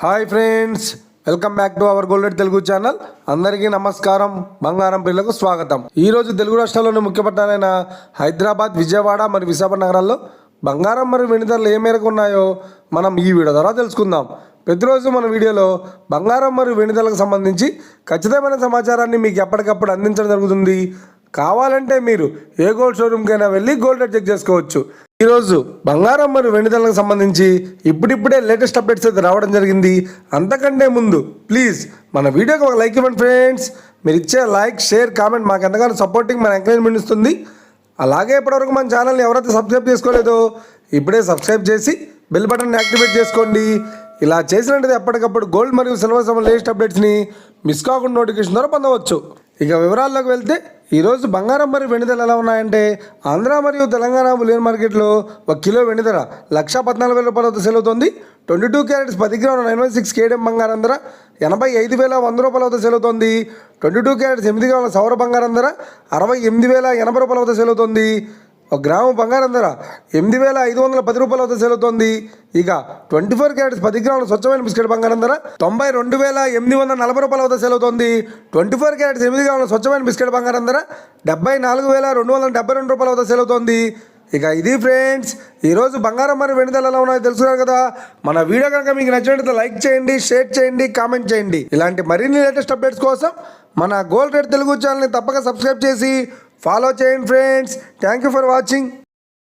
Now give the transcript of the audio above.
Hi friends, welcome back to our gold rate Telugu channel. అందరికీ నమస్కారం. బంగారం ప్రియులకు స్వాగతం. ఈరోజు తెలుగు రాష్ట్రాల్లోని ముఖ్య పట్టణాలైన హైదరాబాద్, విజయవాడ మరియు విశాఖపట్నం నగరాల్లో బంగారం మరియు వెండి ధరలు ఏ మేరకు ఉన్నాయో మనం ఈ వీడియో ద్వారా తెలుసుకుందాం. ప్రతిరోజు మన వీడియోలో బంగారం మరియు వెండి ధరలకు సంబంధించి ఖచ్చితమైన సమాచారాన్ని మీకు ఎప్పటికప్పుడు అందించడం జరుగుతుంది. కావాలంటే మీరు ఏ గోల్డ్ షోరూమ్కైనా వెళ్ళి గోల్డ్ రేట్ చెక్ చేసుకోవచ్చు. ఈరోజు బంగారం మరియు వెండి ధరలకు సంబంధించి ఇప్పుడిప్పుడే లేటెస్ట్ అప్డేట్స్ అయితే రావడం జరిగింది. అంతకంటే ముందు ప్లీజ్ మన వీడియోకి ఒక లైక్ ఇవ్వండి ఫ్రెండ్స్. మీరు ఇచ్చే లైక్, షేర్, కామెంట్ మాకు ఎంతగానో సపోర్టింగ్, మన ఎంకరేజ్మెంట్ ఇస్తుంది. అలాగే ఇప్పటివరకు మన ఛానల్ని ఎవరైతే సబ్స్క్రైబ్ చేసుకోలేదో ఇప్పుడే సబ్స్క్రైబ్ చేసి బెల్ బటన్ యాక్టివేట్ చేసుకోండి. ఇలా చేసినట్టు ఎప్పటికప్పుడు గోల్డ్ మరియు సిల్వర్ సంబంధించిన లేటెస్ట్ అప్డేట్స్ని మిస్ కాకుండా నోటిఫికేషన్ ద్వారా పొందవచ్చు. ఇక వివరాల్లోకి వెళ్తే ఈరోజు బంగారం మరియు వెండి ధరలు ఎలా ఉన్నాయంటే, ఆంధ్ర మరియు తెలంగాణ బులియన్ మార్కెట్లో 1 కిలో వెండి ధర 1,14,000 వద్ద సేల్ అవుతుంది. 22 క్యారెట్స్ 10 గ్రాముల 916 కేడియం బంగారం ధర 85,100 వద్ద సేల్ అవుతుంది. 22 క్యారెట్స్ 8 గ్రాముల సౌర బంగారం ధర 68,080 వద్ద సేల్ అవుతుంది. 1 గ్రాము బంగారం ధర 8,510 వద్ద సేల్ అవుతుంది. ఇక 24 క్యారెట్స్ 10 గ్రాముల స్వచ్ఛమైన బిస్కెట్ బంగారం ధర 92,840 వద్ద సేల్ అవుతుంది. 24 క్యారెట్స్ 8 గ్రాముల స్వచ్ఛమైన బిస్కెట్ బంగారం ధర 74,272 వద్ద సేల్ అవుతుంది. ఇక ఇది ఫ్రెండ్స్, ఈరోజు బంగారం మరియు వెండి ధరలు ఎలా ఉన్నాయో తెలుసుకున్నారు కదా. మన వీడియో కనుక మీకు నచ్చినట్లయితే లైక్ చేయండి, షేర్ చేయండి, కామెంట్ చేయండి. ఇలాంటి మరిన్ని లేటెస్ట్ అప్డేట్స్ కోసం మన గోల్డ్ రేట్ తెలుగు ఛానల్ని తప్పక సబ్స్క్రైబ్ చేసి ఫాలో చేయండి friends. Thank you for watching.